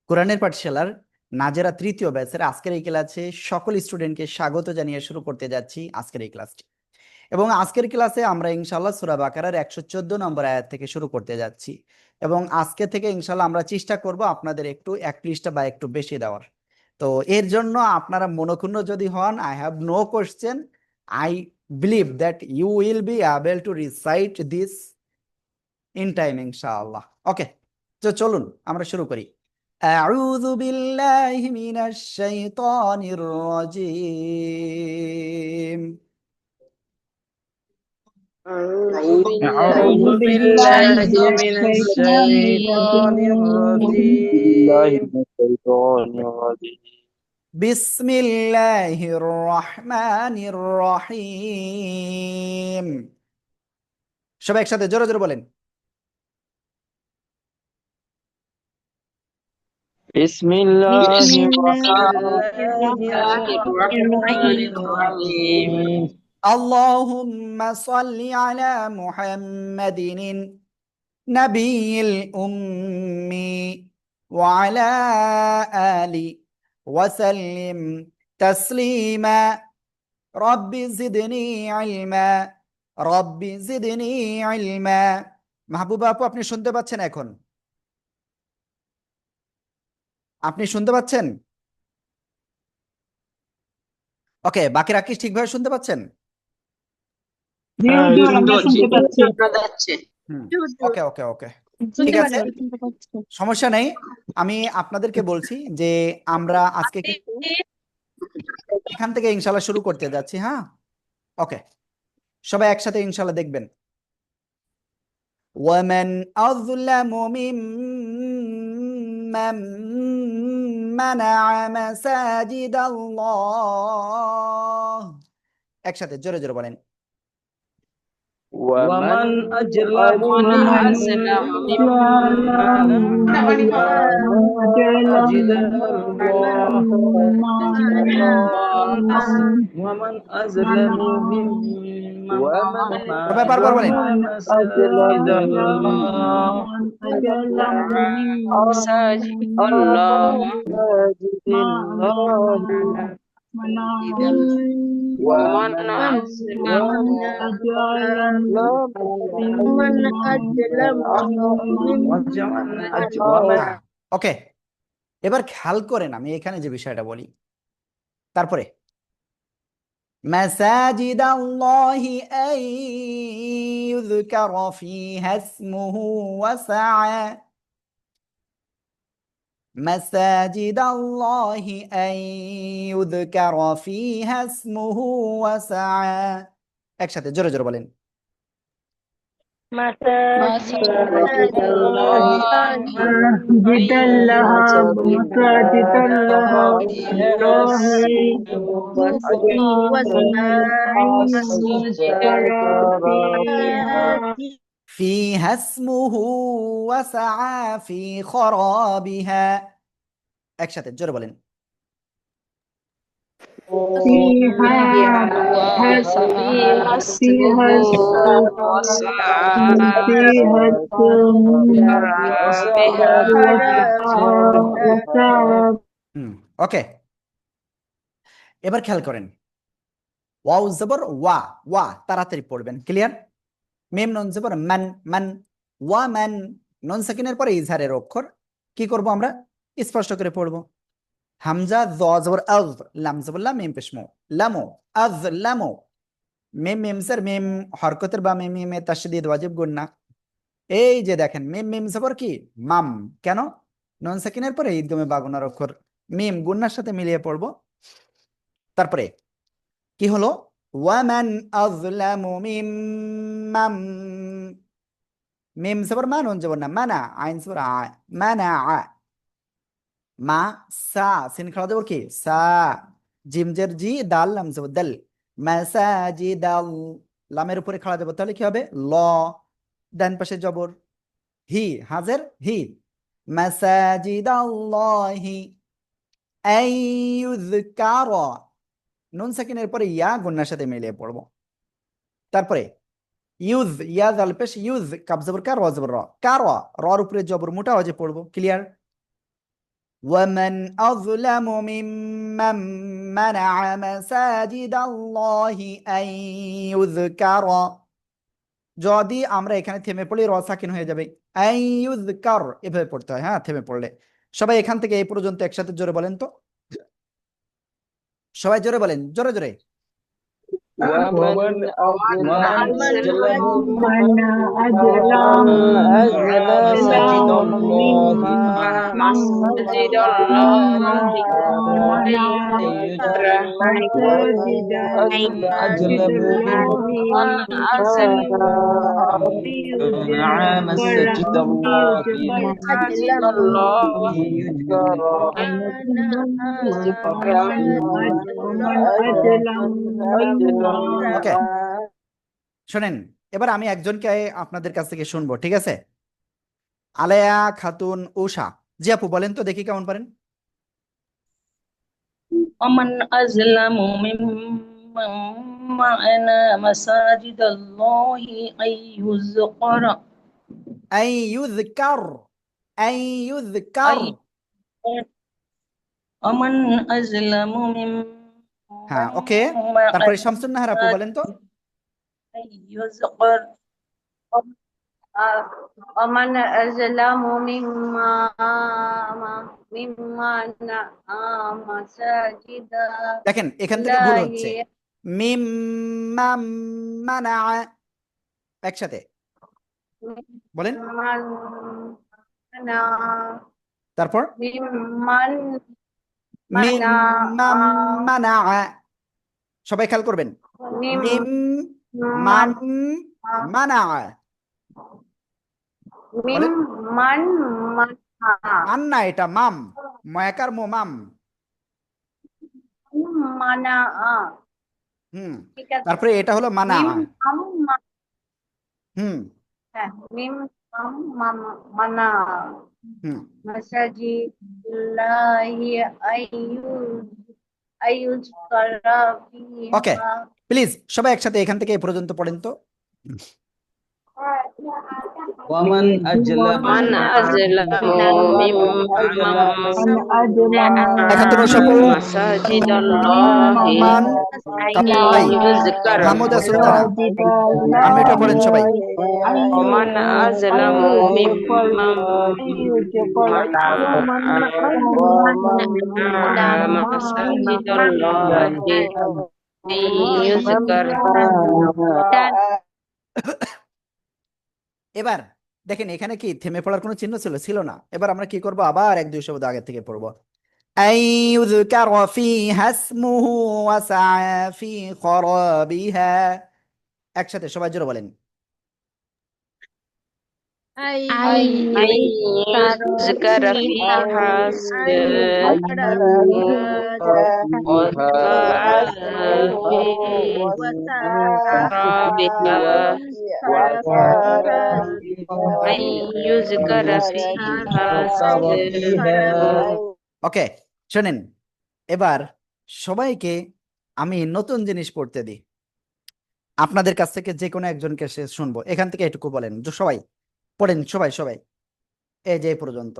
কোরআনের পাঠশালার নাজেরা তৃতীয় ব্যাচের আজকের এই ক্লাসে সকল স্টুডেন্টকে স্বাগত জানিয়ে শুরু করতে যাচ্ছি আজকের এই ক্লাসটি। এবং আজকের ক্লাসে আমরা ইনশাআল্লাহ সূরা বাকারার 114 নম্বর আয়াত থেকে শুরু করতে যাচ্ছি। এবং আজকে থেকে ইনশাআল্লাহ আমরা চেষ্টা করব আপনাদের একটু এক পৃষ্ঠা বা একটু বেশি দেওয়ার। তো এর জন্য আপনারা মনক্ষুণ্ণ যদি হন, I have no question, I believe that you will be able to recite this in time ইনশাআল্লাহ। ওকে, তো চলুন আমরা শুরু করি। أعوذ بالله من الشيطان الرجيم أعوذ بالله من الشيطان الرجيم بسم الله الرحمن الرحيم। সবাই একসাথে জোরে জোরে বলেন। بسم الله الرحمن الرحيم اللهم صل على محمد النبي الأمي وعلى آله وسلم تسليما رب زدني علما رب زدني علما। মাহবুবা আপু, আপনি শুনতে পাচ্ছেন? এখন আপনি শুনতে পাচ্ছেন? ওকে, বাকিরা কি ঠিকভাবে শুনতে পাচ্ছেন? ওকে ওকে ওকে, ঠিক আছে, সমস্যা নেই। আমি আপনাদেরকে বলছি যে আমরা আজকে কিন্তু এখান থেকে ইনশাল্লাহ শুরু করতে যাচ্ছি। হ্যাঁ, ওকে, সবাই একসাথে ইনশাল্লাহ দেখবেন। ومن أظلم ممن منع مساجد الله। একসাথে জোরে জোরে বলেন। ومن أجرم ومن أظلم সবাই বারবার বলেন। مساجد الله ومن ওকে, এবার খেয়াল করেন আমি এখানে যে বিষয়টা বলি। তারপরে مساجد الله أن يذكر فيها اسمه وسعى مساجد الله أن يذكر فيها اسمه وسعى একসাথে জোরে জোরে বলেন। مساجد الله فيها اسمه وسعى في خرابها একসাথে জোরে বলেন। ওকে, এবার খেয়াল করেন, ওয়াও জবর ওয়া, ওয়া তাড়াতাড়ি পড়বেন, ক্লিয়ার। মিম নুন জবর মান, মান ওয়া মান, নুন সাকিনের পরে ইজহারের অক্ষর কি করব আমরা? স্পষ্ট করে পড়ব। হামজা য জবর আজ, লাম জবর লাম, মিম পেশ মো, লামো আজ লামো, মিম মিম স্যার মিম হরকতের বা মিম মিমে তাশদীদ ওয়াজিব গুন্না। এই যে দেখেন মিম মিম জবর কি মাম, কেন? নুন সাকিনের পরে ঈদগামে বা গুনার অক্ষর মিম গুন্নার সাথে মিলিয়ে পড়ব। তারপরে কি হলো? ওয়ামান আযলামু মিম্মাম, মিম জবর মা, নুন জবর না, মানা, আইন জবর আ, মানা আ, মা সা, সিন খাওয়া জবর কি সা, জিম জের জি, দাল লাম জবর দাল, মাসাজিদাল, লামের উপরে খাওয়া যাব, তাহলে কি হবে? ল, ডান পাশে জবর হি, হাজের হি, মাসাজিদাল্লাহি আইয়ুযকারা, নুন সাকিনের পরে ইয়া গুন্নার সাথে মিলিয়ে পড়বো। তারপরে ইউজ, ইয়া জাল পেশ ইউজ, কাব জবর কা, র জবর র, কার, রর উপরে জবর মোটা আওয়াজে পড়বো, ক্লিয়ার। ومن أظلم ممن منع مساجد الله أن يذكر যদি আমরা এখানে থেমে পড়ি র সাকিন হয়ে যাবে আই ইউযকার এভাবে পড়তে হয় হ্যাঁ থেমে পড়লে সবাই এখান থেকে এই পর্যন্ত একসাথে জোরে বলেন তো সবাই জোরে বলেন জোরে জোরে ومن أظلم من ممن أزل مسجد الله مسجد الله أجلم من أزل منع مسجد الله مسجد الله يذكر ওকে শোনেন এবার আমি একজনকে আপনাদের কাছ থেকে শুনবো ঠিক আছে আলেয়া খাতুন উষা জি আপু বলেন তো দেখি কেমন পারেন ومن أظلم ممن منع مساجد الله أن يذكر আই ইউযকার আই ইউযকার ومن أظلم ممن হ্যাঁ ওকে তারপরে শামসুন নাহার আপু বলেন তো أن يذكر ومن أظلم ممن مساجد দেখেন এখান থেকে ভুল الله হচ্ছে মিম্মাম মানা একসাথে বলেন ممن منع তারপর ممن মিম্মাম মানা সবাই খেয়াল করবেন মিম মাম মানা বলেন ممن منع মান না এটা মাম ময়াকার মো মাম منع হুম ঠিক আছে তারপরে এটা হলো মানা হুম মিম মানা হুম মাসাজিদুল্লাহি আইয়ুযকারা ওকে ফিহা প্লিজ সবাই একসাথে এখান থেকে এই পর্যন্ত পড়েন তো ومن أظلم من أظلم একাত্তর ممن সপু مساجد الله মান أن ভাই يذكر হামুদা সুলতানা আনমিউট পড়েন সবাই ومن أظلم ممن منع مساجد الله أن يذكر এবার দেখেন এখানে কি থেমে পড়ার কোনো চিহ্ন ছিল না এবার আমরা কি করব আবার এক দুই শব্দ আগে থেকে পড়বো আইয়ুযকার ফীহা ইসমুহু ওয়া সা'a ফী খরাবিহা একসাথে সবাই জোরে বলেন يذكر فيها ওকে শোনেন এবার সবাইকে আমি নতুন জিনিস পড়তে দিই আপনাদের কাছ থেকে যে কোনো একজনকে শুনবো এখান থেকে এটুকু বলেন সবাই পড়েন সবাই সবাই এই যে এই পর্যন্ত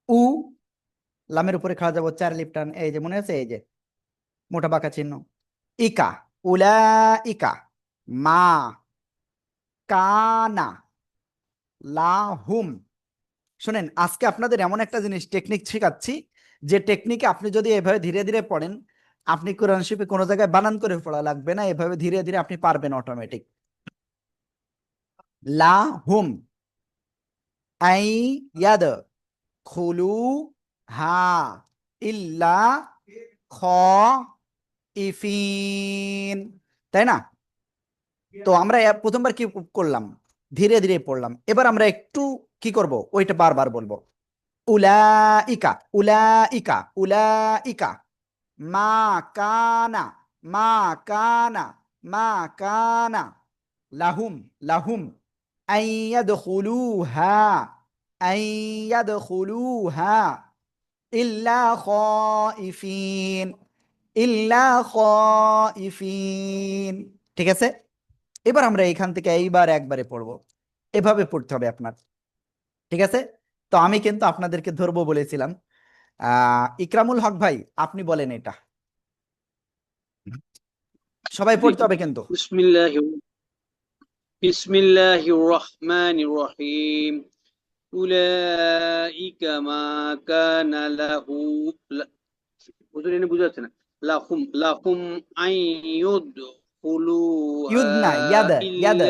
উ লামের উপরে খাওয়া যাবো 4 লিপটান এই যে মনে আছে এই যে মোটা বাঁকা চিহ্ন ইকা উলা ইকা মা কানা লাহুম শোনেন আজকে আপনাদের এমন একটা জিনিস টেকনিক শেখাচ্ছি যে টেকনিকে আপনি যদি এভাবে ধীরে ধীরে পড়েন আপনি কোরআন শরীফে কোনো জায়গায় বানান করে পড়া লাগবে না এভাবে ধীরে ধীরে আপনি পারবেন অটোমেটিক লাহুম আই ইয়াদ খুলু হা ইল্লা খ ইফিন তাই না তো আমরা প্রথমবার কি করলাম ধীরে ধীরে পড়লাম এবার আমরা একটু কি করব ওইটা বারবার বলবো উলাইকা উলাইকা উলাইকা মা কানা মা কানা মা কানা লাহুম লাহুম আইয়াদখুলুহা আইয়াদখুলুহা ইল্লা খাইফিন ইল্লা খাইফিন ঠিক আছে এবার আমরা এখান থেকে এইবার একবারে পড়বো এভাবে পড়তে হবে আপনার ঠিক আছে, তো আমি কিন্তু আপনাদেরকে ধরবো বলেছিলাম। ইকরামুল হক ভাই, আপনি বলেন এটা, সবাই পড়তে হবে কিন্তু। বিসমিল্লাহির রহমানির রহিম উলাইকা মা কানা লাহু হুজুর এনে বুঝা যাচ্ছে না লাহুম লাহুম আইয়ুদখুলুহা ইউদ না, ইয়াদ, ইয়াদ। ইল্লা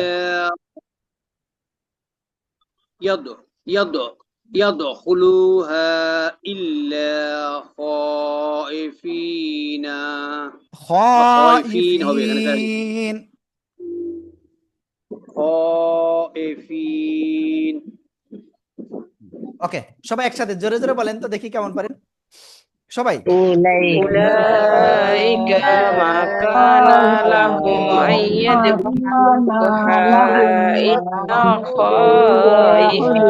ইয়াদ ইয়াদ ইয়াদখুলুহা ইল্লা খাইফিনা বা খাইফিন হবে এখানে খাইফিন। খাইফিন। ওকে, সবাই একসাথে জোরে জোরে বলেন তো দেখি কেমন পারেন সবাই। أولئك ما كان لهم أن يدخلوها إلا خائفين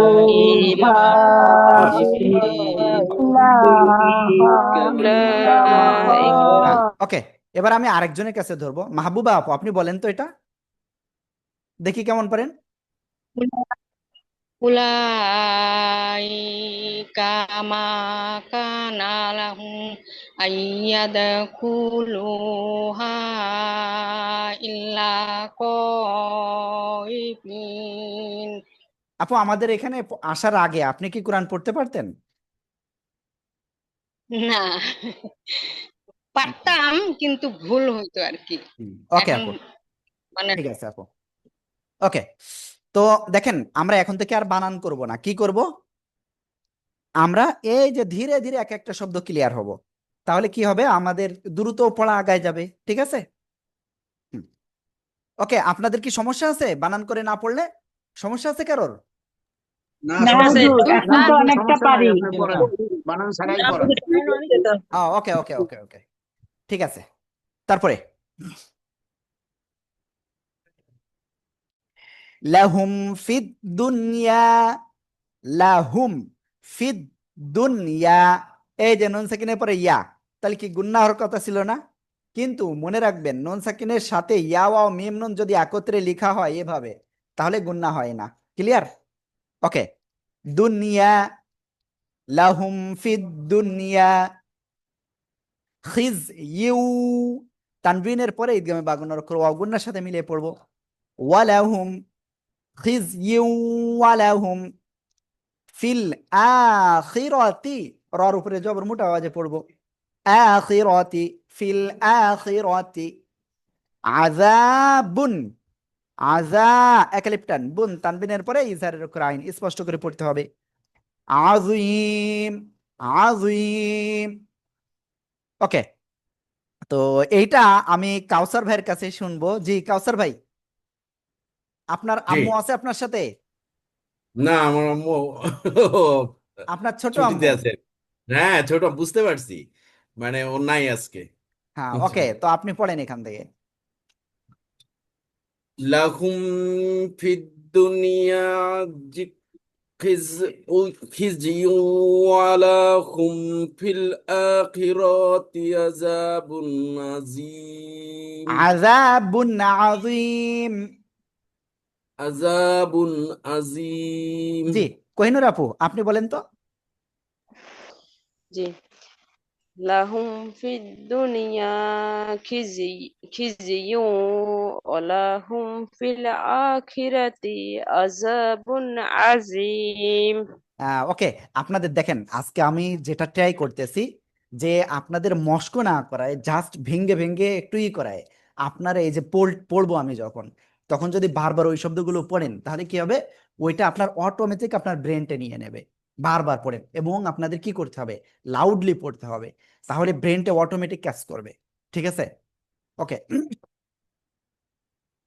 أولئك ওকে, এবার আমি আরেকজনের কাছে ধরবো। মাহবুবা আপু, আপনি বলেন তো এটা দেখি কেমন পারেন। أولئك ما كان لهم أن يدخلوها إلا خائفين আপু, আমাদের এখানে আসার আগে আপনি কি কোরআন পড়তে পারতেন? না, পারতাম কিন্তু ভুল হইতো আর কি। ওকে এখন আপু, মানে ঠিক আছে আপু। ওকে, তো দেখেন আমরা এখন থেকে আর বানান করব না, কি করব আমরা, এই যে ধীরে ধীরে এক একটা শব্দ ক্লিয়ার হব, তাহলে কি হবে আমাদের দ্রুত পড়া আগায় যাবে। ঠিক আছে, ওকে। আপনাদের কি সমস্যা আছে বানান করে না পড়লে? সমস্যা আছে কারোর? না না সমস্যা হুজুর, নাই, এখন তো অনেকটা সমস্যা নাই, পারি। আপনি পড়েন, বানান ছাড়াই পড়েন। ওকে ওকে ওকে ওকে, ঠিক আছে। তারপরে লাহুম ফিদ দুনিয়া, লাহুম ফিদ দুনিয়া, এই যে নুন সাকিনের পরে ইয়া, তাহলে কি গুন্না হওয়ার কথা ছিল না? কিন্তু মনে রাখবেন নুন সাকিনের সাথে ইয়া ওয়াও মিম নুন যদি একত্রে লেখা হয় এভাবে, তাহলে গুন্না হয় না। ক্লিয়ার? ওকে, দুনিয়া, লাহুম ফিদ দুনিয়া, খিজ ইউ, তানবিনের পরে ঈদগামে বাগুনার অক্ষর ওয়াও গুন্নার সাথে মিলিয়ে পড়বো। ওয়ালাহুম খিজ ইউ ওয়ালাহুম ফিল আখিরাতি, রর উপরে জবর মোটা আওয়াজে পড়বো, আখিরাতি, ফিল আখিরাতি আযাবুন, আযা একালিপটান, বুন তানবিনের পরে ইজহারের অক্ষর আইন স্পষ্ট করে পড়তে হবে, আযীম, আযীম। ওকে, তো এইটা আমি কাউসার ভাইয়ের কাছে শুনবো। জি কাউসার ভাই, আপনার জি, আম্মু আছে আপনার সাথে? না আমার আম্মু আপনার ছোট ছুটিতে আম্মু? আছে। হ্যাঁ ছোট, বুঝতে পারছি, মানে ও নাই আজকে। হ্যাঁ, ওকে, তো আপনি পড়েন এখান থেকে। লাহুম ফিদ দুনিয়া খিজিয়ুন ওয়া লাহুম ফিল আখিরাতি আযাবুন আযীম। আযাবুন আযীম। আযাবুন আযীম। জি, কোহিনুর আপু আপনি বলেন তো। জি লাহুম ফিদ দুনিয়া খিজিয়ুন ওয়া লাহুম ফিল আখিরাতি আযাবুন আযীম। ওকে, আপনাদের দেখেন আজকে আমি যেটা ট্রাই করতেছি যে আপনাদের মস্ক না করায়, জাস্ট ভেঙ্গে ভেঙ্গে একটুই করায়। আপনারা এই যে পড়বো আমি যখন, তখন যদি বারবার ওই শব্দগুলো পড়েন তাহলে কি হবে, ওইটা আপনার অটোমেটিক আপনার ব্রেনটা নিয়ে নেবে। বারবার পড়েন এবং আপনাদের কি করতে হবে, লাউডলি পড়তে হবে, তাহলে ব্রেনটা অটোমেটিক ক্যাচ করবে। ঠিক আছে, ওকে।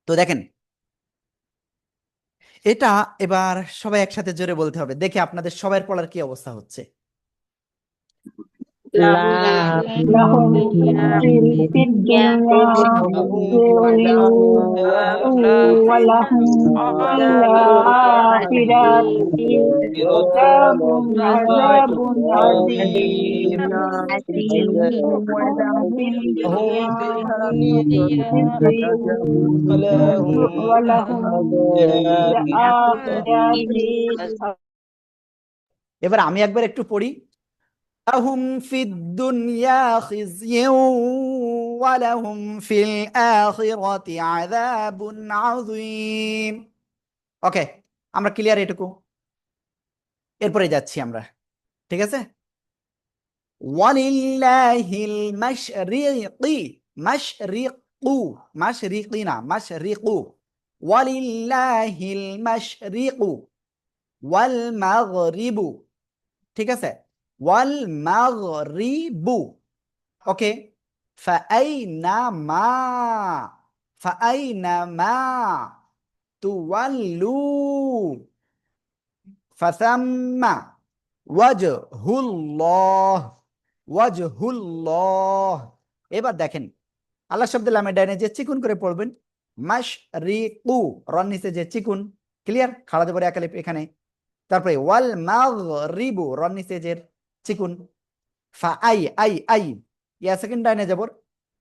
তো দেখেন এটা এবার সবাই একসাথে জোরে বলতে হবে, দেখে আপনাদের সবার পড়ার কি অবস্থা হচ্ছে। لهم في الدنيا خزي ولهم في الآخرة عذاب عظيم ولهم في الدنيا خزي ولهم في الآخرة এবার আমি একবার একটু পড়ি লাহুম ফিদ দুনিয়া খিজিয়ু ওয়া লাহুম ফিল আখিরাতি আযাবুন আযীম। ওকে, আমরা ক্লিয়ার এটুকু। এরপরে যাচ্ছি আমরা, ঠিক আছে। ওয়ালিল্লাহিল মাশরিকি, মাশরিকু, মাশরিকি না, মাশরিকু। ওয়ালিল্লাহিল মাশরিকু ওয়াল মাগরিবু, ঠিক আছে, ওয়াল মাগরিবু। ওকে, ফাআইনামা, ফাআইনামা তুওয়াল্লু ফাসাম্মা ওয়াজহুল্লাহ, ওয়াজহুল্লাহ। এবার দেখেন আল্লাহ শব্দের লামের ডাইনে যে চিকুন করে পড়বেন, মাশরিকু, রন নিচে যে চিকুন, ক্লিয়ার, খাড়া দেবরে একালিপ এখানে। তারপরে ওয়াল মাগরিবু, রন নিচে যে চিকুন, ফা I I I, yeah second ডাইনে যাবর,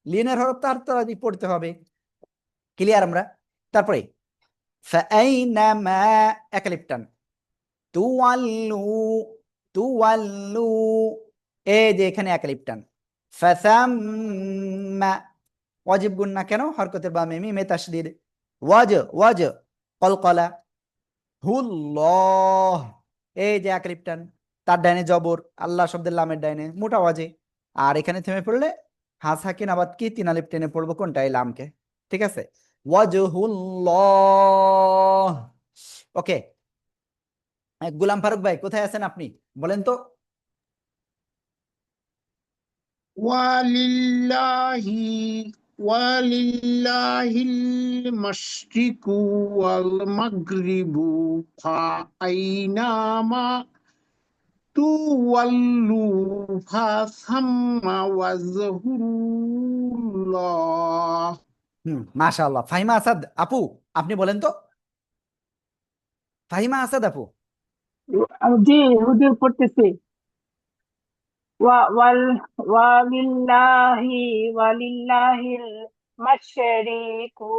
লিনের হরফ তার তাড়াতাড়ি পড়তে হবে, ক্লিয়ার আমরা। তারপরে ফাআইনামা একালিপ টান, তুওয়াল্লু, তুওয়াল্লু, এই যে এখানে একালিপ টান, ফাসাম্মা, ওয়াজিব গুন্না কেন, হরকতের বামে মিমে তাসদীদ, ওয়াজ ওয়াজ কলকলা, হুল্লাহ, এই যে একালিপ টান, তার ডাইনে জবর, আল্লাহ শব্দের লামের ডাইনে মোটা ওয়াজে। আর এখানে থেমে পড়লে হাস হাকিন আবাদ কি তিন আলিফ টেনে পড়বো কোনটা, এই লামকে, ঠিক আছে, ওয়াজহুল্লাহ। ওকে, গুলাম ফারুক ভাই কোথায় আছেন আপনি, বলেন তো। ওয়ালিল্লাহিল মাশরিকু ওয়াল মাগরিবু ফাআইনামা তুওয়াল্লু ফাসাম্মা ওয়াজহুল্লাহ। মাশাআল্লাহ। ফাহিমা আসাদ আপু আপনি বলেন তো, ফাহিমা আসাদ আপু। জি হুজুর পড়তেছি। ওয়ালিল্লাহিল মাশরিকু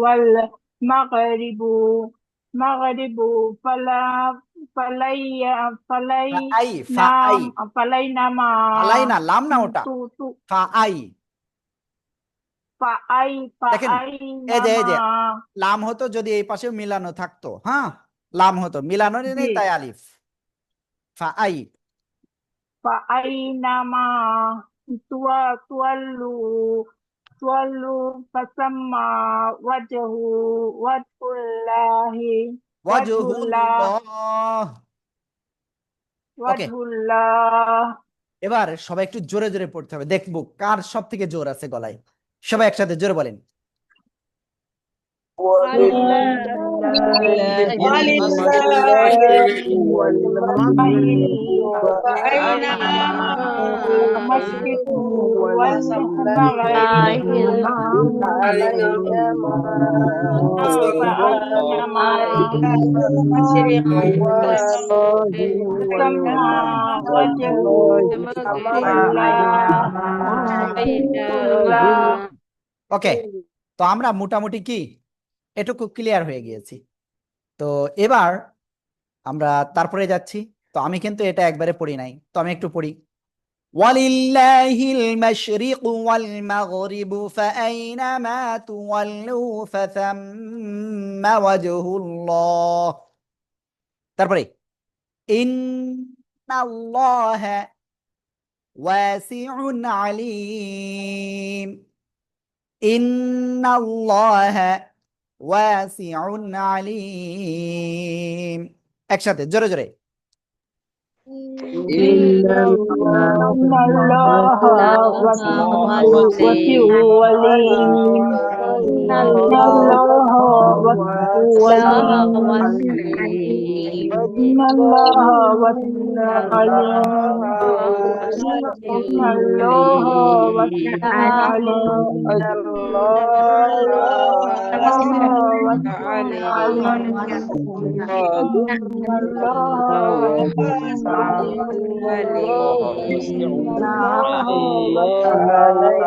ওয়াল মাগরিবু ফাআই, ফাআই, ফালাইনামা ফালাই না, লাম না ওটা, তু তু ফাআই। দেখেন এই যে ফাআইনামা, লাম হতো যদি এই পাশে মিলানো থাকতো, হ্যাঁ, লাম হতো, মিলানো নেই জি, তাই আলিফ, ফাআই। ফাআইনামা তুয়াল্লু ফাসাম্মা ওয়াজহুল্লাহি ওয়াজহুল্লাহ। ওকে, ওয়াজহুল্লাহ। এবার সবাই একটু জোরে জোরে পড়তে হবে, দেখবো কার সব থেকে জোর আছে গলায়। সবাই একসাথে জোরে বলেন, المشرق والمغرب فأينما تسمى وجه الله. ওকে, তো আমরা মোটামুটি কি এটুকু ক্লিয়ার হয়ে গিয়েছি। তো এবার আমরা তারপরে যাচ্ছি। তো আমি কিন্তু এটা একবারে পড়ি নাই, তো আমি একটু পড়ি। ওয়ালিল্লাহিল মাশরিকু ওয়াল মাগরিবু ফাআইনামা তুওয়াল্লু ফাসাম্মা ওয়াজহুল্লাহ। তারপরে ইন্নাল্লাহা ওয়াসিউন আলিম, ইন্নাল্লাহা ওয়াসিউন আলিম, একসাথে জোরে জোরে। إن الله وسيع عليم. إن الله وسيع عليم. إن الله وسيع عليم. إن الله وسيع عليم. إن الله وسيع عليم. قالوا إن إن الله واسع واسع الله واسع إن الله الله علينا إن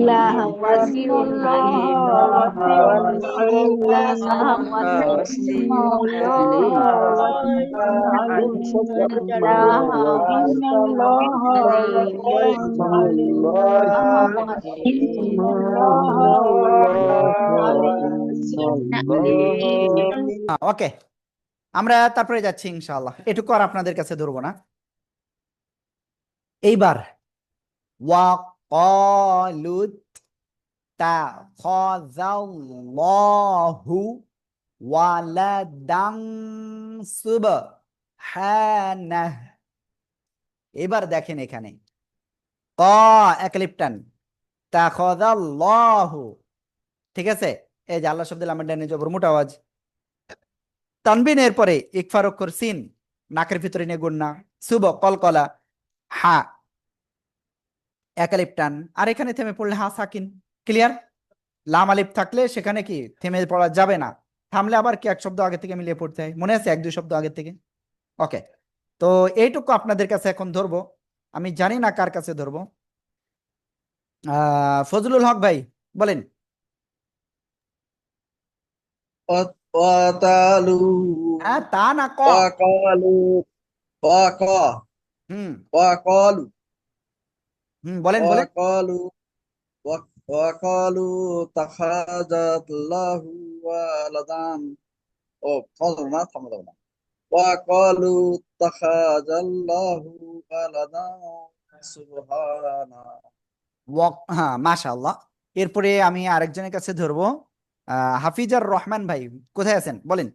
الله واسع واسع عليم عليم إن واسع الله عليم واسع عليم إن واسع الله واسع عليم إن الله واسع عليم ওকে, আমরা তারপরে যাচ্ছি ইনশাআল্লাহ। এটুকু আর আপনাদের কাছে ধরবো না। এইবার ওয়াকালুত তাখাযাল্লাহু ওয়ালাদান সুবহানাহু। এবার দেখেন এখানে ক একলিপটান তাখাযাল্লাহু, ঠিক আছে? এই যে আল্লাহ শব্দের লামের ডানে জবর মোটা আওয়াজ, তানবিনের পরে ইকফার অক্ষর সিন, নাকের ভিতরে নিয়ে গুন্না, সুব কলকলা, হা একালিপ টান, আর এখানে থেমে পড়লে হা সাকিন। ক্লিয়ার? লাম আলিফ থাকলে সেখানে কি থেমে পড়া যাবে না, থামলে আবার কি এক শব্দ আগে থেকে মিলিয়ে পড়তে হয়, মনে আছে? এক দুই শব্দ আগে থেকে। ওকে, তো এইটুকু আপনাদের কাছে এখন ধরবো, আমি জানি না কার কাছে ধরবো। ফজলুল হক ভাই বলেন। قالوا হ্যাঁ, তা না ক। وقالوا হুম وقالوا বলেন বলেন। وقالوا وقالوا اتخذ الله ولدا ও ফজল না থামো দাও না وقالوا اتخذ الله ولدا سبحانه হ্যাঁ, মাশাআল্লাহ। এরপরে আমি আরেকজনের কাছে ধরবো, হাফিজার রহমান ভাই কোথায় আছেন বলেন।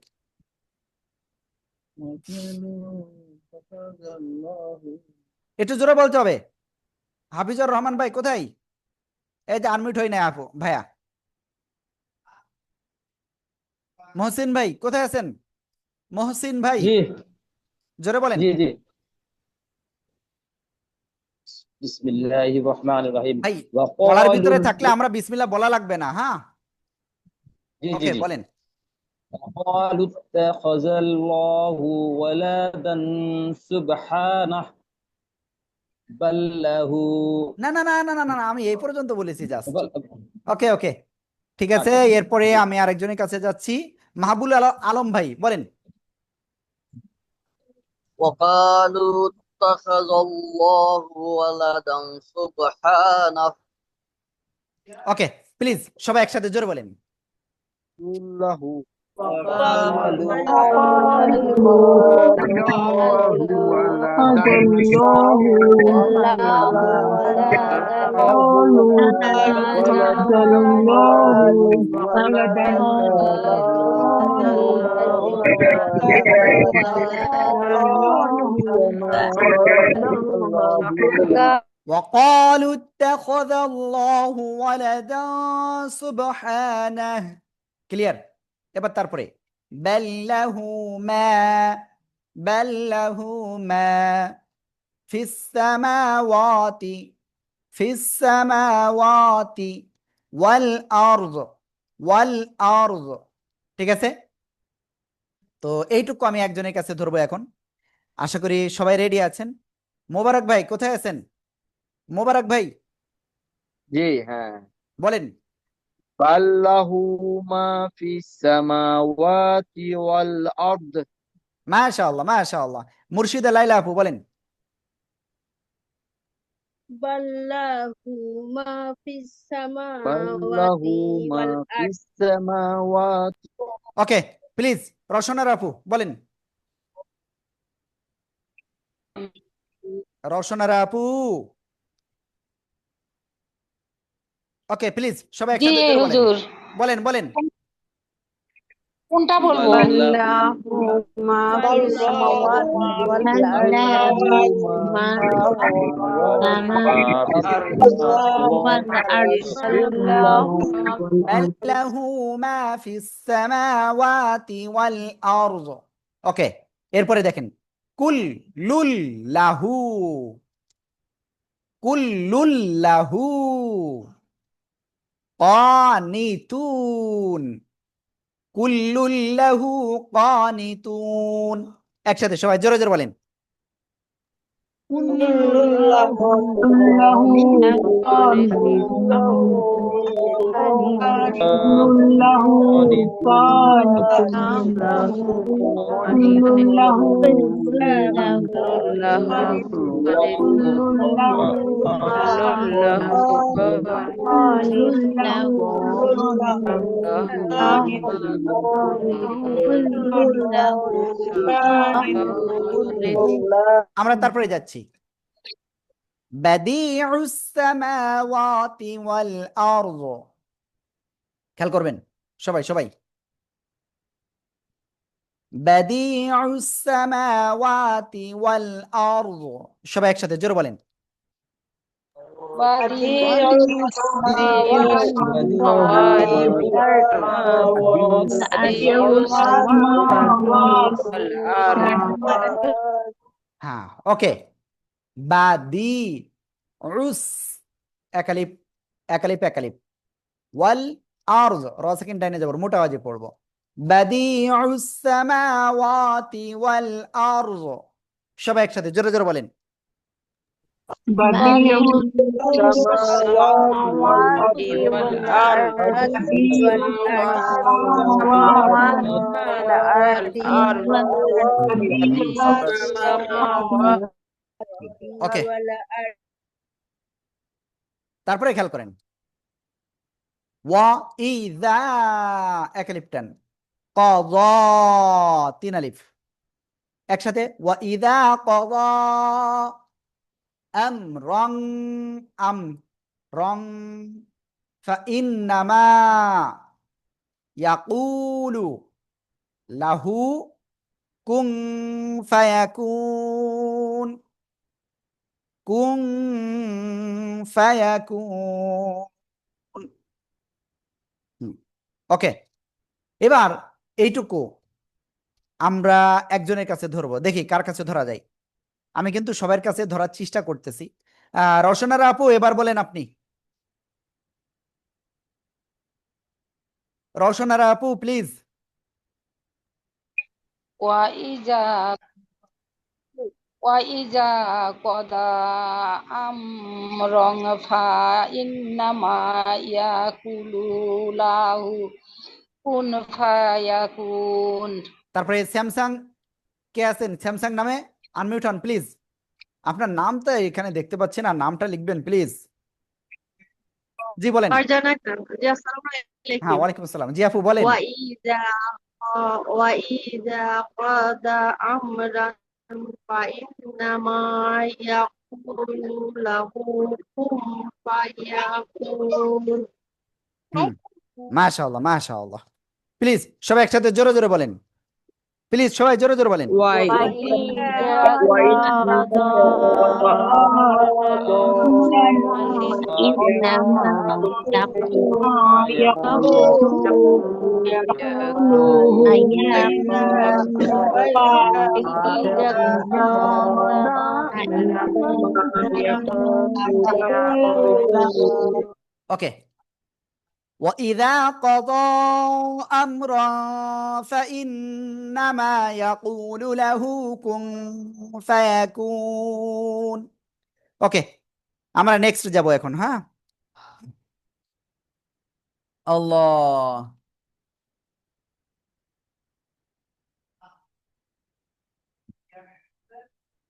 একটু জোরে বলতে হবে। হাফিজার রহমান ভাই কোথায়? এই যে আনমিউট হই নাই আপু ভাইয়া। মহসিন ভাই কোথায় আছেন? মহসিন ভাই জি জোরে বলেন। জি জি বিসমিল্লাহির রহমানির রহিম ভাই وقالوا পড়ার ভিতরে থাকলে আমরা বিসমিল্লাহ বলা লাগবে না, হ্যাঁ? জি জি ওকে জি বলেন। وقالوا اتخذ الله ولدا سبحانه بل له না না না না না না, আমি এই পর্যন্ত বলেছি জাস্ট। ওকে ওকে, ঠিক আছে। আচ্ছা। এরপরে আমি আরেকজনের কাছে যাচ্ছি, মাহবুল আলম ভাই বলেন। وقالوا اتخذ الله ولدا سبحانه ওকে, প্লিজ সবাই একসাথে জোরে বলেন। له وقالوا هدى الله قالوا اتخذ الله ولدا وقالوا اتخذ الله ولدا سبحانه। ক্লিয়ার? এবার তারপরে বাল্লাহু মা ফিস সামাওয়াতি ওয়াল আরদ। ঠিক আছে, তো এইটুকু আমি একজনের কাছে ধরবো এখন। আশা করি সবাই রেডি আছেন। মোবারক ভাই কোথায় আছেন? মোবারক ভাই জি হ্যাঁ বলেন। বাল্লাহু মা ফিস সামাওয়াতি ওয়াল আরদ মাশাআল্লাহ মাশাআল্লাহ। মুর্শিদা লাইলা আপু বলেন। বাল্লাহু মা ফিস বাল্লাহু সামাওয়াতি মা ওয়াল ফিস সামাওয়াতি ওকে, প্লিজ রওশনার আপু বলেন। রওশনার আপু ওকে, প্লিজ সবাই জি একসাথে জোরে বলেন। হুজুর। বলেন বলেন। কোনটা বলবো? বাল্লাহু মা ফিস সামাওয়াতি ওয়াল লাহু মা ফিস সামাওয়াতি ওয়াল আরদ। ওকে, এরপরে দেখেন কুল্লুল লাহু কানিতুন। কুল্লুল লাহু কানিতুন। একসাথে সবাই জোরে জোরে বলেন। আমরা তারপরে যাচ্ছি। বাদিউস সামাওয়াতি ওয়াল আরদ। খেয়াল করবেন সবাই সবাই। বাদিউস সামাওয়াতি ওয়াল আরদ। সবাই একসাথে জোরে বলেন। হ্যাঁ, ওকে। বাদি উস একালিপ একালিপ একালিপ ওয়াল আরজ র সেকেন্ড ডাইনে যাব, মোটা আওয়াজে পড়বো। বাদিউস সামাওয়াতি ওয়াল আরজ। সবাই একসাথে জোরে জোরে বলেন। ওকে, তারপরে খেয়াল করেন। ওয়া ইযা একালিপ টান, ক্বাযা তিন আলিফ একসাথে। ওয়া ইযা ক্বাযা আমরান আমরান ফাইন্নামা ইয়াকুলু লাহু কুন ফায়াকুন কুন ফায়াকুন। ওকে, এবার এইটুকু আমরা একজনের কাছে ধরবো, দেখি কার কাছে ধরা যায়। আমি কিন্তু সবার কাছে ধরার চেষ্টা করতেছি। রওশনারা আপু এবার বলেন আপনি। রওশনারা আপু প্লিজ। ওয়াইজা কদা আমরং ফাইন্নামা ইয়াকুলু লাহু কুন ফায়াকুন। তারপরে স্যামসাং কে আছেন স্যামসাং নামে, আনমিউট হন প্লিজ। আপনার নামটা এখানে দেখতে পাচ্ছি না, নামটা লিখবেন প্লিজ। জি বলেন। হ্যাঁ, ওয়ালাইকুম আসসালাম। জি আপু বলেন। وإذا قضى أمرا فإنما يقول له كن فيكون। মাশাআল্লাহ মাশাআল্লাহ। প্লিজ সবাই একসাথে জোরে জোরে বলেন। প্লিজ সবাই জোরে জোরে বলেন। ওকে। وإذا قضى أمرا فإنما يقول له كن فيكون। ওকে, আমরা নেক্সট যাব এখন। হ্যাঁ, আল্লাহ,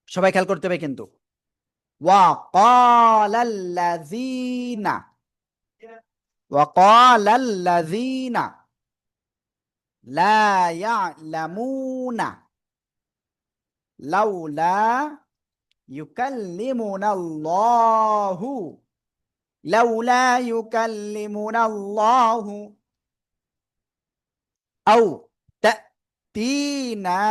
সবাই খেয়াল করতে হবে কিন্তু। وقال الذين وقال الذين لا يعلمون لولا يكلمنا الله لولا يكلمنا الله أو تأتينا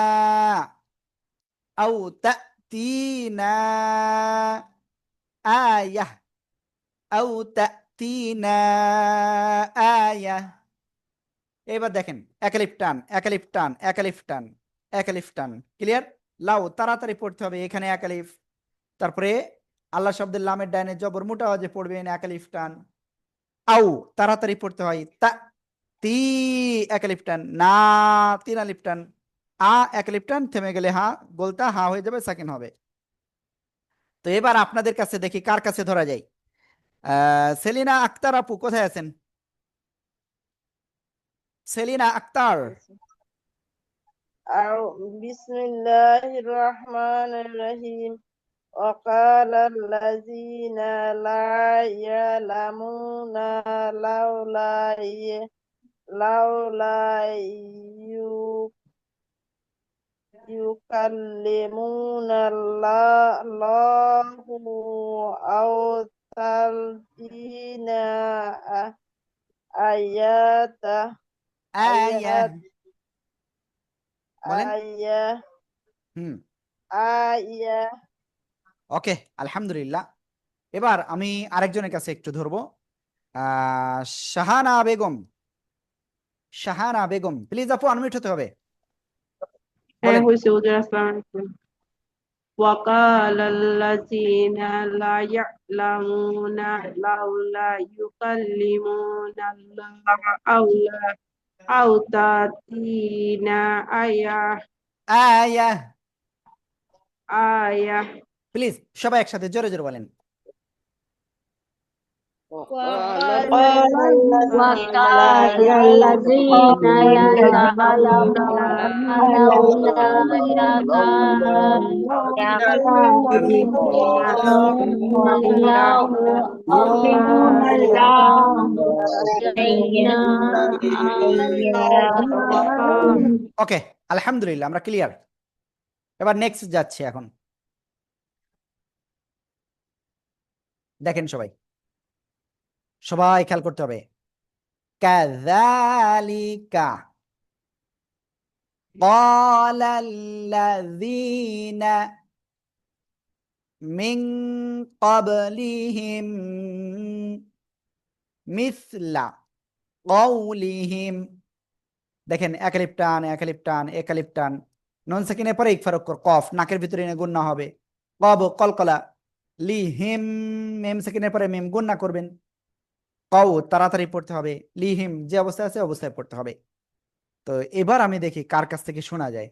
آية أو تأتينا آية। এবার দেখেন একালিফ টান একালিফ টান একালিফ টান একালিফ টান। ক্লিয়ার? লাউ তাড়াতাড়ি পড়তে হবে, এখানে একালিফ, তারপরে আল্লাহ শব্দের লামের ডাইনে জবর মোটা আওয়াজে পড়বেন একালিফ টান। আউ তাড়াতাড়ি পড়তে হয় তা তি এক আলিফ টান, না 3 আলিফ টান, আ এক আলিফ টান, থেমে গেলে হা বলতা হা হয়ে যাবে, সাকিন হবে। তো এবার আপনাদের কাছে দেখি কার কাছে ধরা যায়। সেলিনা আক্তার আপু কোথায় আছেন? সেলিনা আক্তার। بسم الله الرحمن الرحيم وقال الذين لا يعلمون لولا يكلمنا الله أو تأتينا آيات আয়া বলেন। آية হুম, آية ওকে, আলহামদুলিল্লাহ। এবার আমি আরেকজনের কাছে একটু ধরবো। আহ শাহানা বেগম, শাহানা বেগম প্লিজ আপু আনমিউট হতে হবে, বলেন। হয়েছে হুজুর, আসসালামু আলাইকুম। وقال الذين لا يعلمون لولا يكلمون الله أو تأتينا আয়া آية প্লিজ সবাই একসাথে জোরে জোরে বলেন। وقال وقال الذين لا يعلمون لولا يكلمنا الله أو تأتينا آيات ওকে, আলহামদুলিল্লাহ, আমরা ক্লিয়ার। এবার নেক্সট যাচ্ছে এখন। দেখেন সবাই, সবাই খেয়াল করতে হবে। কাযালিকা ক্বালাল্লাযীনা মিন ক্বাবলিহিম মিসলা ক্বাউলিহিম। দেখেন এক আলিফ টান, এক আলিফ টান, এক আলিফ টান, নুন সাকিনের পরে ইকফার অক্ষর কফ, নাকের ভিতরে এনে গুন্না হবে। কব কলকলা, লিহিম মিম সাকিনের পরে মিম গুন্না করবেন। কও তাড়াতাড়ি পড়তে হবে, লিহিম যে অবস্থায় আছে অবস্থায় পড়তে হবে। তো এবার আমি দেখি কার কাছ থেকে শোনা যায়।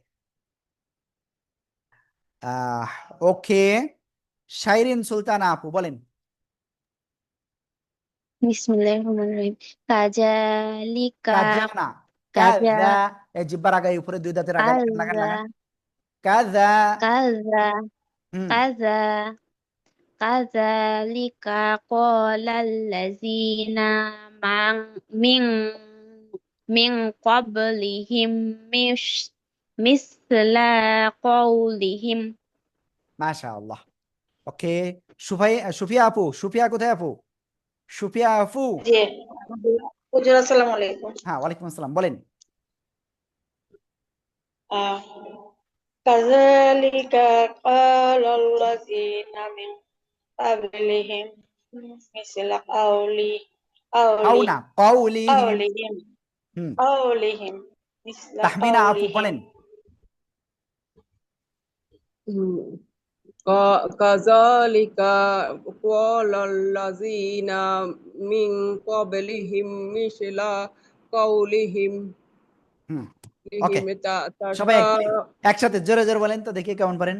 ওকে, শাইরিন সুলতানা আপু বলেন। বিসমিল্লাহিররহমানিররহিম। কাযালিকা কাজানা, কাজা কাজা, এই জিব্বার আগে উপরে দুই দাঁতের আগে লাগান লাগান কাজা লাগান। কাজা, কাজা হুম, কাজা কাযালিকা ক্বালাল্লাযীনা মিন মিন ক্বাবলিহিম মিসলা ক্বাউলিহিম। মাশাআল্লাহ। ওকে, সুফিয়া আপু, সুফিয়া কোথায় আপু? সুফিয়া আপু। জি হুজুর, আসসালামু আলাইকুম। হ্যাঁ, ওয়ালাইকুম আসসালাম, বলেন। كذلك قال الذين من قبلهم مثل কাউনা কাউলিহিম, قولهم হুম, قولهم مثل তাহমিনা আপু قولهم বলেন। كذلك قال الذين من قبلهم مثل قولهم হুম, ওকে, لهم সবাই تشابه একসাথে জোরে জোরে বলেন তো দেখি কেমন পারেন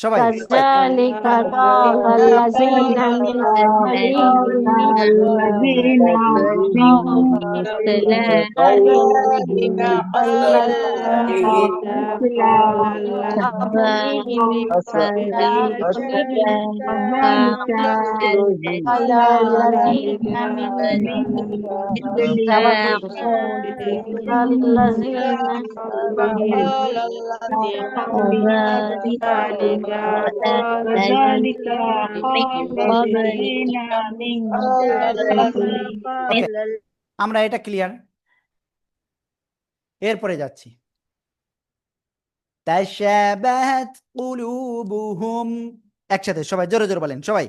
সবাই। كذلك قال الذين من كذلك قال كذلك قال الذين من ওকে, আমরা এটা ক্লিয়ার। এরপরে যাচ্ছি। তাশাবাহাত কুলুবুহুম, একসাথে সবাই জোরে জোরে বলেন সবাই।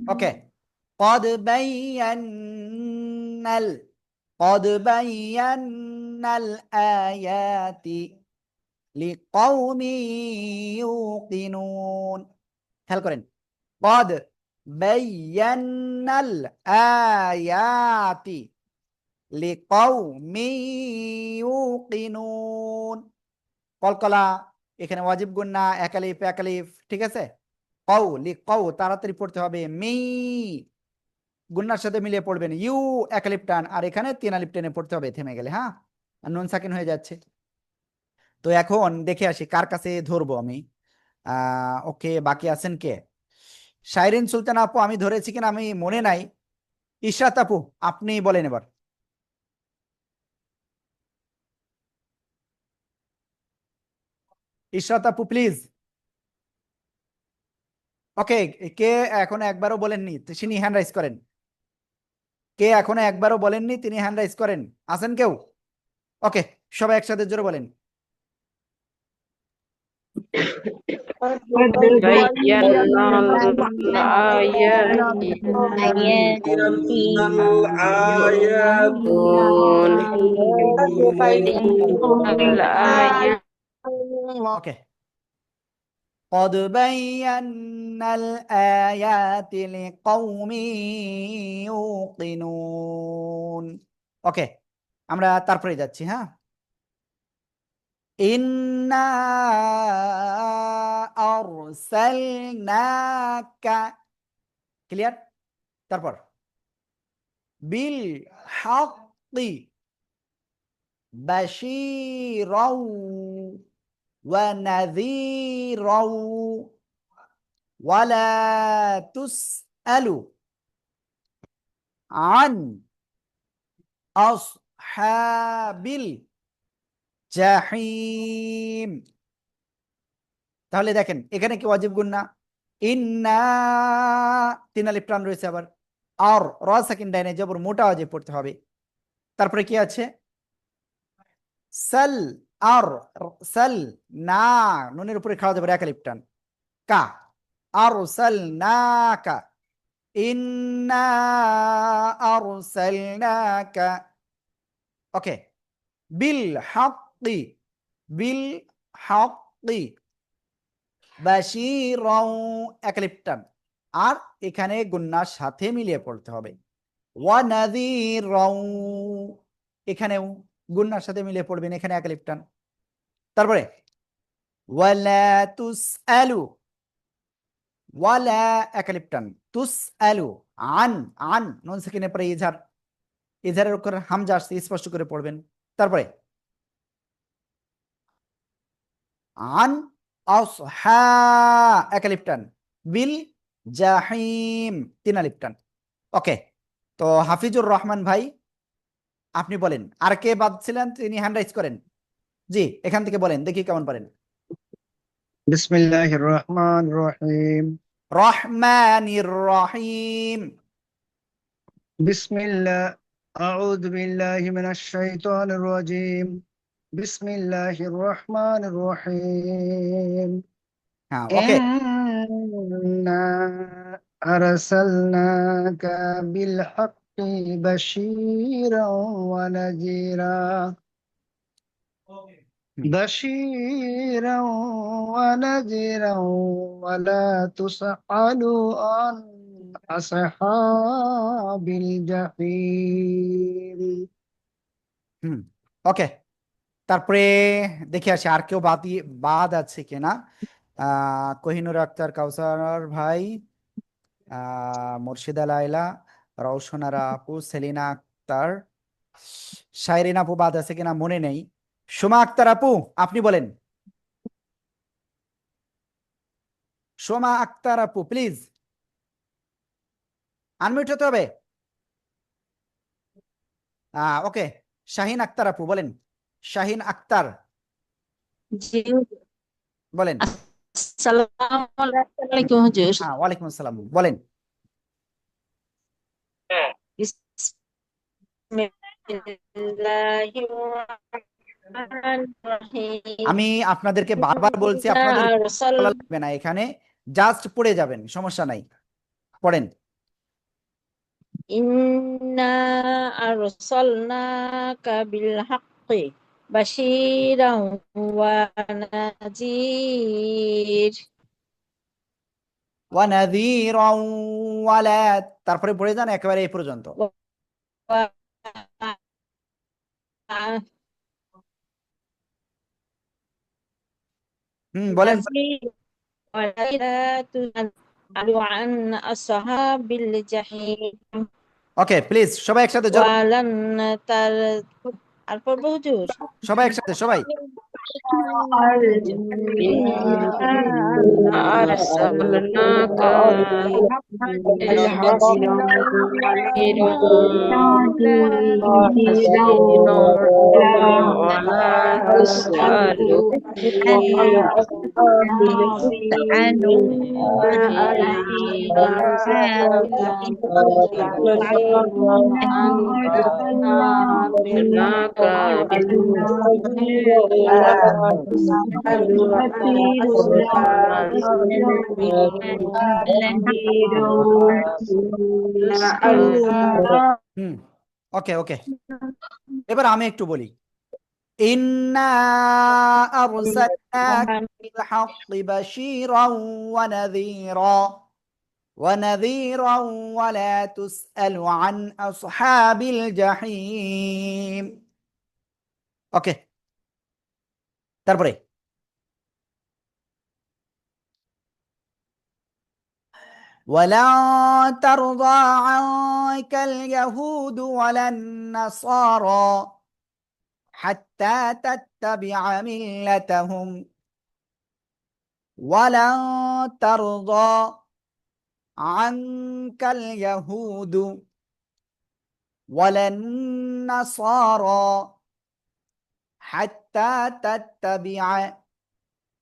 ওকে قد بينا قد بينا الآيات لقوم يوقنون খেয়াল করেন قد بينا الآيات لقوم يوقنون কলকলা এখানে ওয়াজিব গুন্না একালিফ একালিফ ঠিক আছে কও লিকও তাড়াতাড়ি পড়তে হবে মি গুন্নার সাথে মিলিয়ে পড়বেন ইউ একালিফ টান আর এখানে তিন আলিফ টেনে পড়তে হবে থেমে গেলে হ্যাঁ আর নুন সাকিন হয়ে যাচ্ছে তো এখন দেখে আসি কার কাছে ধরবো আমি ওকে বাকি আছেন কে শাইরিন সুলতান আপু আমি ধরেছি কিনা আমি মনে নাই ইশরাত আপু আপনি বলেন এবার ইশরাত আপু প্লিজ ওকে কে এখনো একবারও বলেননি তিনি হ্যান্ড রাইজ করেন কে এখনো একবারও বলেননি তিনি হ্যান্ড রাইজ করেন আছেন কেউ ওকে সবাই একসাথে জোরে বলেন ওকে قد بينا الآيات لقوم يوقنون ওকে আমরা তারপরে যাচ্ছি হ্যাঁ ইন্না আরসালনাকা ক্লিয়ার তারপর বিল হাক্কি বাশীরাও ونذيرا ولا تسأل عن أصحاب الجحيم তাহলে দেখেন এখানে কি ওয়াজিব গুন্না ইন্না তিন আলিফ টান রয়েছে আবার আর র সাকিন ডাইনে জবর মোটা ওয়াজিব পড়তে হবে তারপরে কি আছে সাল আর সাল না নুনের উপরে খাওয়া যাবে এক আলিফ টান কা আরসালনাকা ইন্না আরসালনাকা ওকে বিল হাক্কি বাশীরাও এক আলিফ টান আর এখানে গুন্নার সাথে মিলিয়ে পড়তে হবে ওয়া নাযীরাও এখানেও গুন্নার সাথে মিলিয়ে পড়বেন এখানে এক আলিফ টান তারপরে ওয়ালা তুসআলু ওয়ালা এক আলিফ টান তুসআলু আন নুন সাকিনের পরে ইজহারের উপর হামজা আসছে স্পষ্ট করে পড়বেন তারপরে আন আসহা এক আলিফ টান বিল জাহিম তিন আলিফ টান ওকে তো হাফিজুর রহমান ভাই আপনি বলেন আর কে বাদ ছিলেন তিনি হ্যান্ড রাইজ করেন জি এখান থেকে বলেন দেখি কেমন পারেন বিসমিল্লাহির রহমানির রহিম রহমানির রহিম বিসমিল্লাহ আউযু বিল্লাহি মিনাশ শাইতানির রাজীম বিসমিল্লাহির রহমানির রহিম হ্যাঁ ওকে ইন্না আরসালনাকা বিল হাক্কি বাশীরাও ওয়া নাযীরা بشيرا ونذيرا ولا تسأل عن أصحاب الجحيم ওকে তারপরে দেখে আসি আর কেউ বাদ আছে কিনা কোহিনুর আক্তার কাউসার ভাই মুর্শিদা লাইলা রওশনারা আপু সেলিনা আক্তার শাইরিন আপু বাদ আছে কিনা মনে নেই সোমা আক্তার আপু আপনি বলেন সোমা আক্তার আপু প্লিজ আনমিউট হতে হবে ওকে, শাহিন আক্তার আপু বলেন, শাহিন আক্তার জি বলেন। আসসালামু আলাইকুম হুজুর। হ্যাঁ, ওয়ালাইকুম আসসালাম, বলেন। আমি আপনাদেরকে বারবার বলছি, আপনাদের বলা লাগবে না, এখানে জাস্ট পড়ে যাবেন, সমস্যা নাই, পড়েন। ইন্না আরসালনাকা বিল হাক্কি বাশীরাও ওয়া নাযীর। ওয়া নাযীরাও ওয়ালা, তারপরে পড়ে যান একেবারে এই পর্যন্ত। বলেন। ওকে, প্লিজ সবাই একসাথে জোর, আর পড়বো হুজুর? সবাই একসাথে, সবাই। ওকে ওকে, এবার আমি একটু বলি। ইন্না আরসালনাকা বিল হাক্কি বাশীরাও ওয়া নাযীরা ওয়া লা তুসআলু আন আসহাবিল জাহিম। ওকে, তারপরে وَلَن تَرْضَىٰ عَنكَ الْيَهُودُ وَلَا النَّصَارَىٰ حَتَّىٰ تَتَّبِعَ مِلَّتَهُمْ وَلَن تَرْضَىٰ عَنكَ الْيَهُودُ وَلَا النَّصَارَىٰ حَتَّىٰ تَتَّبِعَ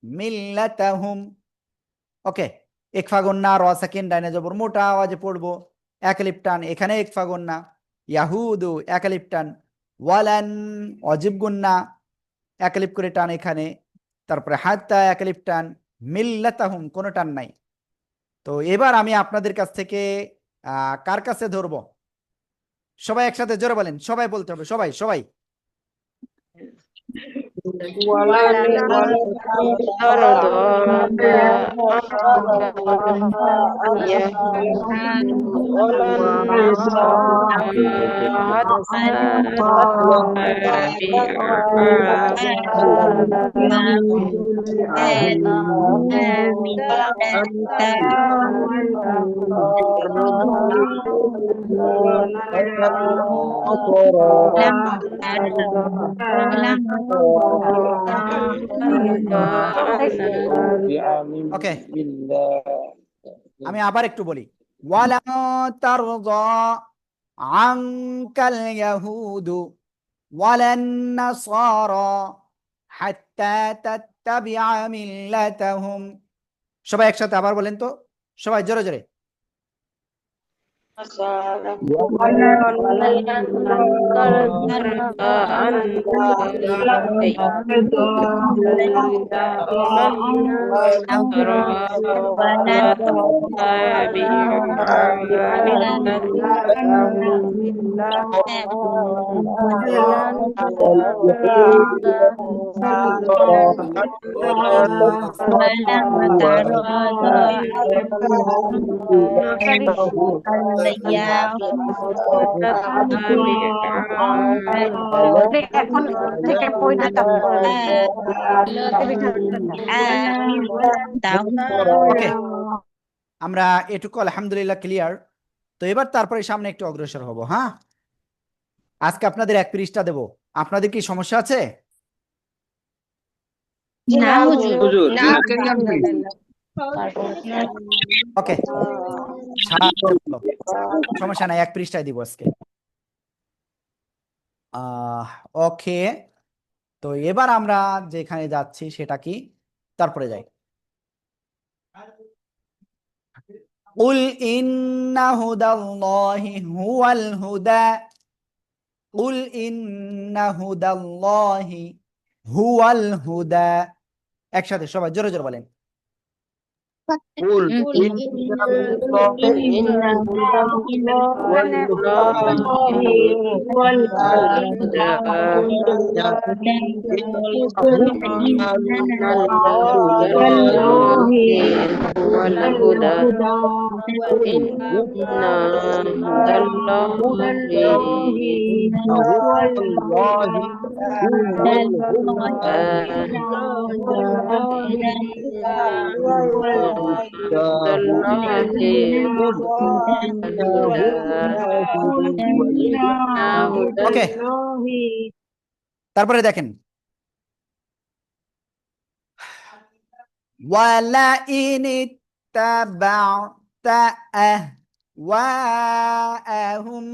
মিল্লাতাহুম। ওকে, একফা গন্না, র সাকিন, ডাইনে জবর মোটা আওয়াজে পড়বো, এক আলিফ টান, এখানে একফা গন্না, ইয়াহুদু এক আলিফ টান, ওয়ালান অজিব গুন্না এক আলিফ করে টান এখানে, তারপরে হাত্তা এক আলিফ টান, মিল্লাতাহুম কোনো টান নাই। তো এবার আমি আপনাদের কাছ থেকে কার কাছে ধরবো? সবাই একসাথে জোরে বলেন, সবাই বলতে হবে, সবাই সবাই। ওকে, আমি আবার একটু বলি। ওয়ালা তারদা আনকাল ইয়াহুদু ওয়ালান নাসারা হাত্তা তাত্তাবিআ মিল্লাতাহুম। সবাই একসাথে আবার বলেন তো, সবাই জোরে জোরে। ওকে, আমরা এটুকু আলহামদুলিল্লাহ ক্লিয়ার। তো এবার তারপরে সামনে একটু অগ্রসর হব। হ্যাঁ, আজকে আপনাদের এক পৃষ্ঠা দেব, আপনাদের কি সমস্যা আছে? ওকে, সমস্যা নাই, এক পৃষ্ঠায় দিব আজকে। ওকে, তো এবার আমরা যেখানে যাচ্ছি সেটা কি, তারপরে যাই। কুল ইন্না হুদাল্লাহি হুয়াল হুদা, কুল ইন্না হুদাল্লাহি হুয়াল হুদা। একসাথে সবাই জোরে জোরে বলেন। قل قل إن إن الله والهدى ওকে, তারপরে দেখেন ওয়ালা ইনিত্তাবা'তা আহওয়াআহুম,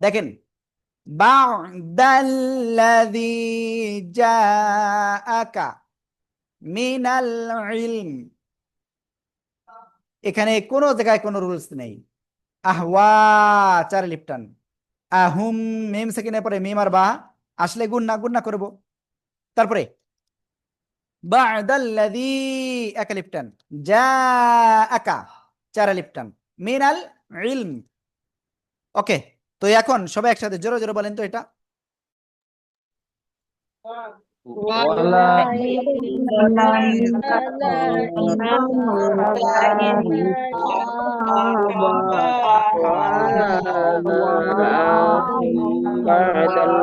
দেখেন বা'দাল্লাযী জাআকা মিনাল ইলম, এখানে কোনো জায়গায় কোনো রুলস নেই। আহওয়া চার লিপটান, আহুম মিম সেকেন্ডের পরে মিম আর বা আসলে গুন্না গুন্না করব। তারপরে বা'দাল্লাযী এক লিপটান, জাআকা চার লিপটান, মিনাল ইলম। ওকে, তো এখন সবাই একসাথে জোরে জোরে বলেন তো এটা। ولا بعد العلم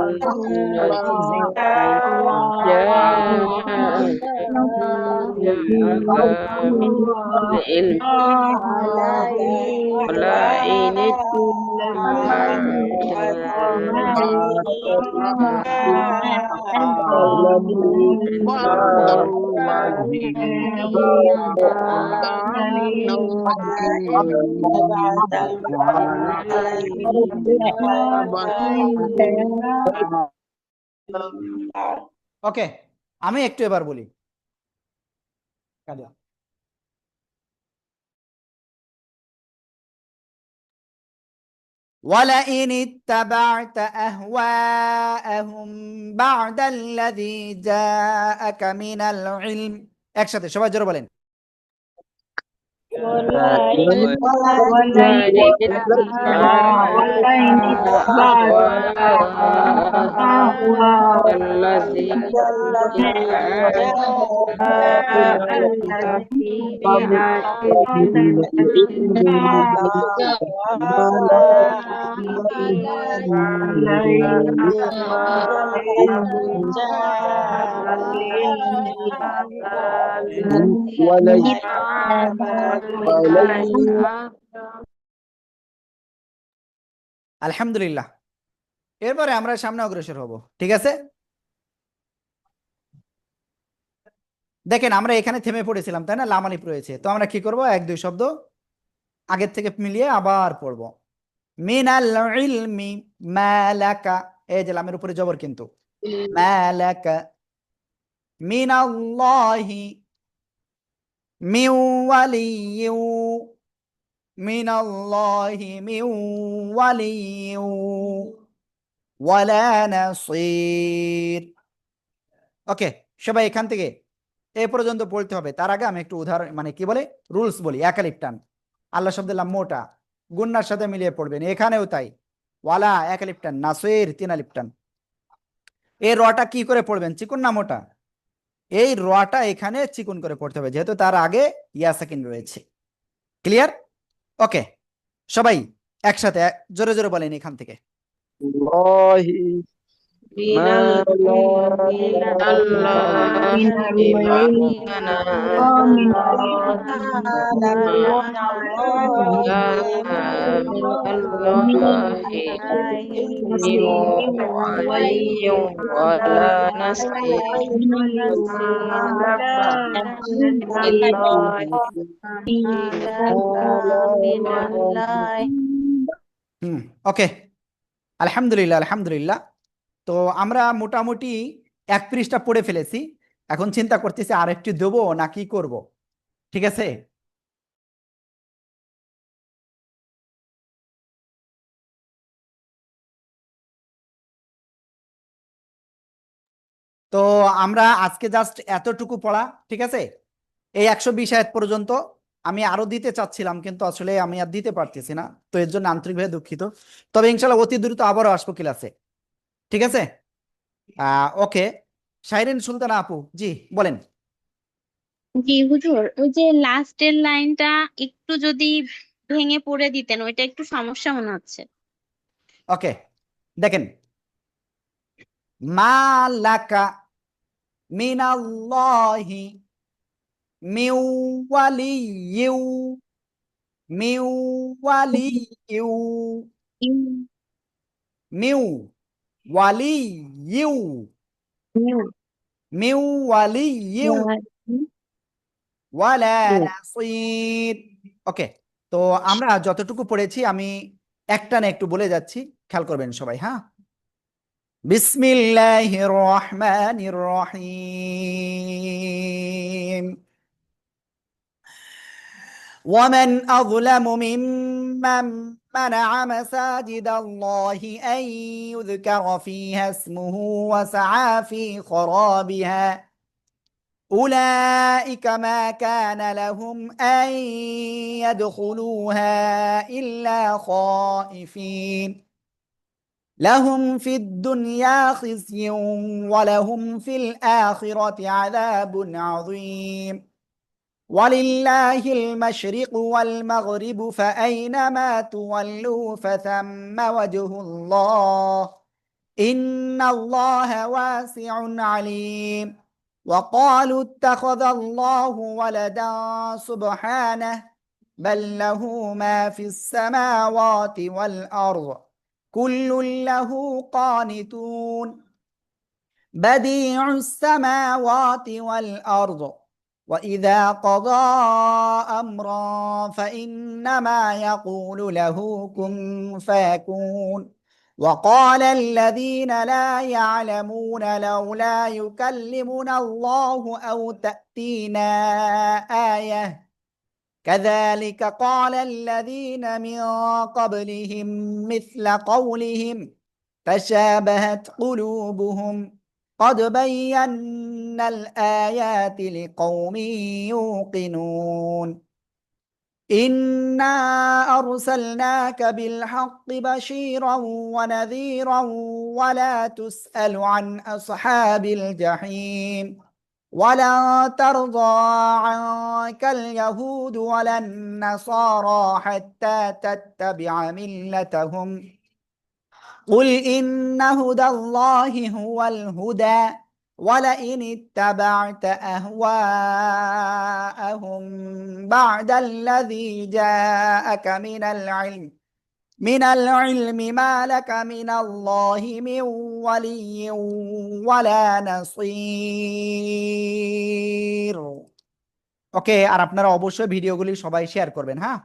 ولا إن ওকে, আমি একটু এবার বলি। ولئن اتبعت أهواءهم بعد الذي جاءك من العلم, একসাথে সবাই জোরে বলেন। আলহামদুলিল্লাহ, এরপরে আমরা সামনে অগ্রসর হব, ঠিক আছে। দেখেন আমরা এখানে থেমে পড়েছিলাম, তাই না, লাম আলিফ রয়েছে, তো আমরা কি করব, এক দুই শব্দ আগের থেকে মিলিয়ে আবার পড়ব। মিনাল ইলমি মালাকা, এই যে লামের উপরে জবর কিন্তু, মালাকা মিনাল্লাহি মিন ওয়ালিয়্যিন, মিনাল্লাহি মিন ওয়ালিয়্যিন ওয়ালা নাসীর। ওকে, সবাই এখান থেকে এ পর্যন্ত পড়তে হবে। তার আগে আমি একটু উদাহরণ মানে কি বলে রুলস বলি। এক আলিফ টান, আল্লাহ শব্দের লাম মোটা, গুন্নার সাথে মিলিয়ে পড়বেন, এখানেও তাই। ওয়ালা এক আলিফ টান, নাসীর তিন আলিফ টান। এই রটা কি করে পড়বেন, চিকুন না মোটা? এই রটা এখানে চিকুন করে পড়তে হবে, যেহেতু তার আগে ইয়া সাকিন রয়েছে। ক্লিয়ার? ওকে, সবাই একসাথে জোরে জোরে বলেন এখান থেকে। من ما من الله معنا لا من الله من ولي ولا نصير ওকে, আলহামদুলিল্লাহ আলহামদুলিল্লাহ। তো আমরা মোটামুটি এক পৃষ্ঠা পড়ে ফেলেছি। এখন চিন্তা করতেছি আরেকটি দেবো না কি করব, ঠিক আছে? তো আমরা আজকে জাস্ট এতটুকু পড়া, ঠিক আছে? এই 120 আয়াত পর্যন্ত। আমি আরো দিতে চাচ্ছিলাম কিন্তু আসলে আমি আর দিতে পারতেছি না, তো এর জন্য আন্তরিকভাবে দুঃখিত। তবে ইনশাল্লাহ অতি দ্রুত আবারও আসবো ক্লাসে, ঠিক আছে? ওকে, শাইরিন সুলতানা আপু, জি বলেন। জি হুজুর, ওই যে লাস্টের লাইনটা একটু যদি ভেঙে পড়ে দিতেন, ওইটা একটু সমস্যা মনে হচ্ছে। ওকে, দেখেন, মালাকা মিনাল্লাহি মিউ ওয়ালিয়্যু মিউ ওয়ালিয়্যু মিউ ওয়ালিয়্যু মিউ ওয়ালিয়্যু ওয়ালা নাসির। ওকে, তো আমরা যতটুকু পড়েছি আমি একটা না একটু বলে যাচ্ছি, খেয়াল করবেন সবাই, হ্যাঁ? বিসমিল্লাহির রহমানির রহিম। ومن أظلم ممن منع مساجد الله أن يذكر فيها اسمه وسعى في خرابها أولئك ما كان لهم أن يدخلوها إلا خائفين لهم في الدنيا خزي ولهم في الآخرة عذاب عظيم ولله المشرق والمغرب فأينما تولوا فثم وجه الله إن الله واسع عليم وقالوا اتخذ الله ولدا سبحانه بل له ما في السماوات والأرض كل له قانتون بديع السماوات والأرض وإذا قضى أمرا فإنما يقول له كن فيكون وقال الذين لا يعلمون لولا يكلمنا الله أو تأتينا آية كذلك قال الذين من قبلهم مثل قولهم تشابهت قلوبهم قد بينا الآيات لقوم يوقنون إنا أرسلناك بالحق بشيرا ونذيرا ولا تسأل عن أصحاب الجحيم ولا ترضى عنك اليهود ولا النصارى حتى تتبع ملتهم قل إن هدى الله هو الهدى ولئن اتبعت أهواءهم بعد الذي جاءك من العلم ما لك من الله من ولي ولا نصير। ওকে, আর আপনারা অবশ্যই ভিডিওগুলি সবাই শেয়ার করবেন, হ্যাঁ?